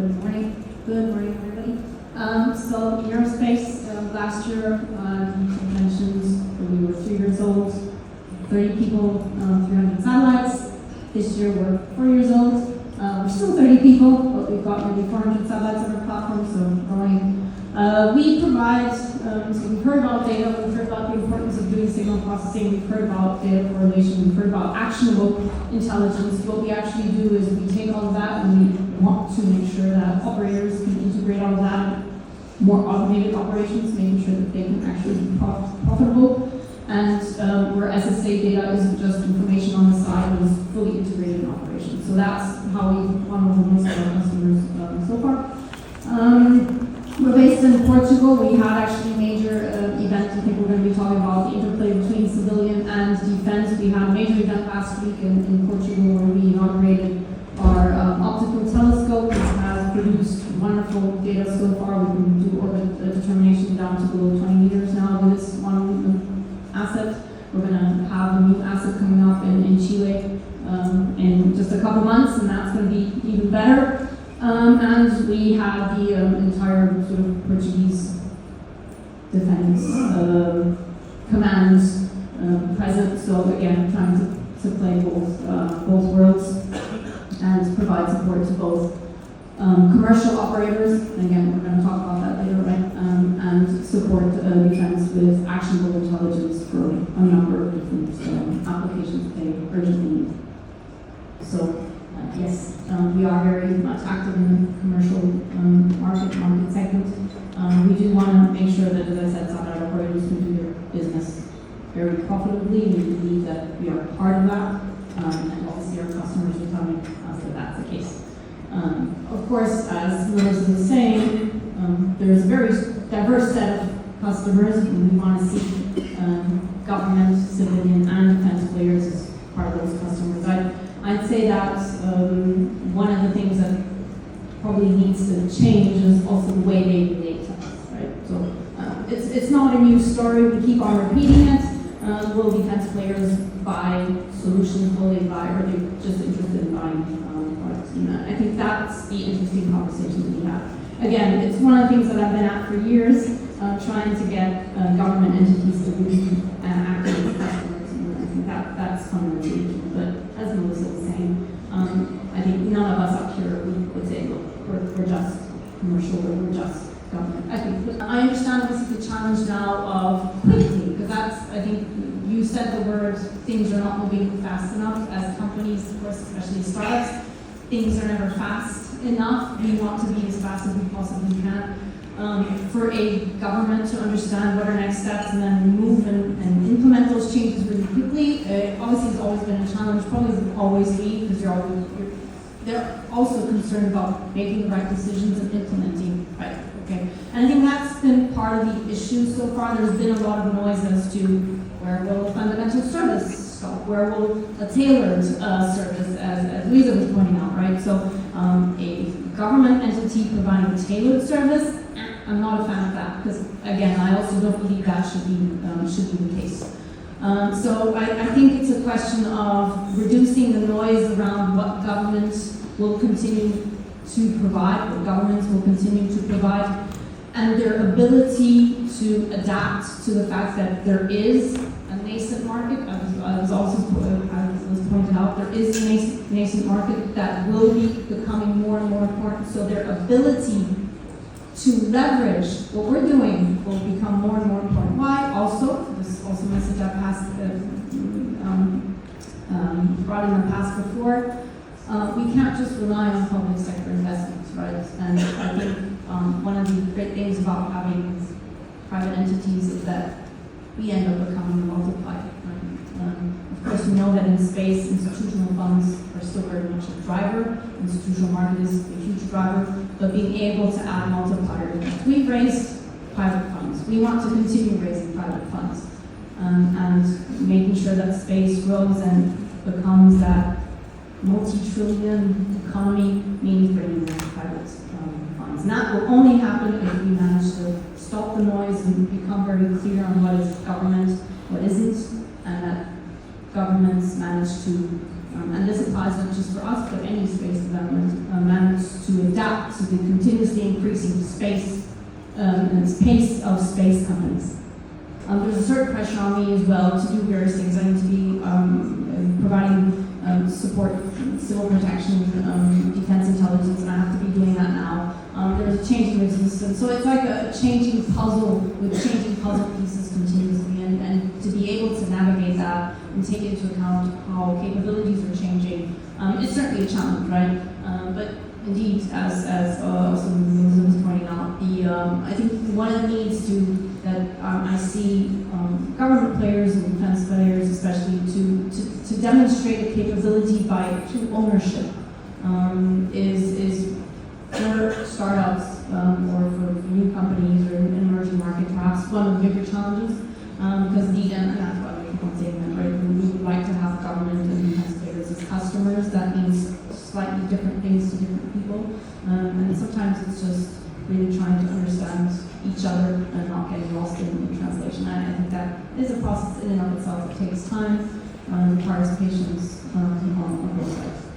Good morning, everybody. So Neuraspace, last year, mentioned when we were 3 years old, 30 people, 300 satellites. This year we're 4 years old. We're still 30 people, but we've got maybe 400 satellites on our platform, so growing. We provide, so we've heard about data, we've heard about the importance of doing signal processing, we've heard about data correlation, we've heard about actionable intelligence. What we actually do is we take all of that and we want to make sure that operators can integrate all of that, more automated operations, making sure that they can actually be profitable. And where SSA data isn't just information on the side, but is fully integrated in operations. So that's how we funnel most of our customers so far. We're based in Portugal. We had actually a major event. I think we're going to be talking about the interplay between civilian and defense. We had a major event last week in Portugal where we inaugurated our optical telescope, which has produced wonderful data so far. We can do orbit determination down to below 20 meters now with this one asset. We're going to have a new asset coming up in Chile in just a couple months, and that's going to be even better. And we have the entire sort of Portuguese defense command present. So again, trying to play both worlds and provide support to both commercial operators. And again, we're going to talk about that later, right? And support defense with actionable intelligence for a number of different applications they urgently need. So. Yes, we are very much active in the commercial market segment. We do want to make sure that, as I said, satellite operators can do their business very profitably. We believe that we are part of that, and obviously our customers are telling us that that's the case. Of course, as Melissa was saying, there's a very diverse set of customers, and we want to see government, civilian, and defense players as part of those customers. I'd say that one of the things that probably needs to change is also the way they relate to us, right? So it's not a new story. We keep on repeating it. Will defense players buy solutions? Will they buy, or are they just interested in buying products? And I think that's the interesting conversation that we have. Again, it's one of the things that I've been at for years, trying to get government entities to really act as customers. And I think that's fundamentally key. But as Melissa was saying, I think none of us up here would say, look, we're just commercial, or we're just government. I understand this is the challenge now of quickly, because that's, I think you said the word, things are not moving fast enough. As companies, of course, especially startups, things are never fast enough. We want to be as fast as we possibly can. For a government to understand what are next steps and then move and implement those changes really quickly, obviously it's always been a challenge, probably will always be, because they're also concerned about making the right decisions and implementing right. Okay, and I think that's been part of the issue so far. There's been a lot of noise as to where will fundamental service stop, where will a tailored service, as Luisa was pointing out, right? So a government entity providing a tailored service, I'm not a fan of that, because again, I also don't believe that should be the case. So I think it's a question of reducing the noise around what governments will continue to provide, what governments will continue to provide, and their ability to adapt to the fact that there is a nascent market. As was pointed out, there is a nascent market that will be becoming more and more important. So their ability to leverage what we're doing will become more and more important. Why? Also, this is also a message I've brought in the past before. We can't just rely on public sector investments, right? And I think one of the great things about having private entities is that we end up becoming multiplied. Of course, we know that in space, institutional funds are still very much a driver. Institutional market is a huge driver, but being able to add multipliers. We've raised private funds. We want to continue raising private funds and making sure that space grows and becomes that multi-trillion economy means bringing in private funds. And that will only happen if we manage to stop the noise and become very clear on what is government, what isn't, and that governments manage to And this applies not just for us, but any space development managed to adapt to the continuously increasing space and pace of space companies. There's a certain pressure on me as well to do various things. I need to be providing support, civil protection, defense intelligence, and I have to be doing that now. There's a changing resistance, so it's like a changing puzzle with changing puzzle pieces continuously, and to be able to navigate that and take into account how capabilities are changing, it's certainly a challenge, right? But indeed, as also Elizabeth was pointing out, I think one of the needs that I see government players and defense players especially to demonstrate a capability through ownership is for startups or for new companies or an emerging market, perhaps one of the bigger challenges, because indeed, and that's why we keep on saying that, right? We would like to have government and defense players as customers. That means slightly different things to different people, and sometimes it's just really trying to understand each other and not getting lost in the translation. I think that is a process in and of itself. It takes time, requires patience on both sides.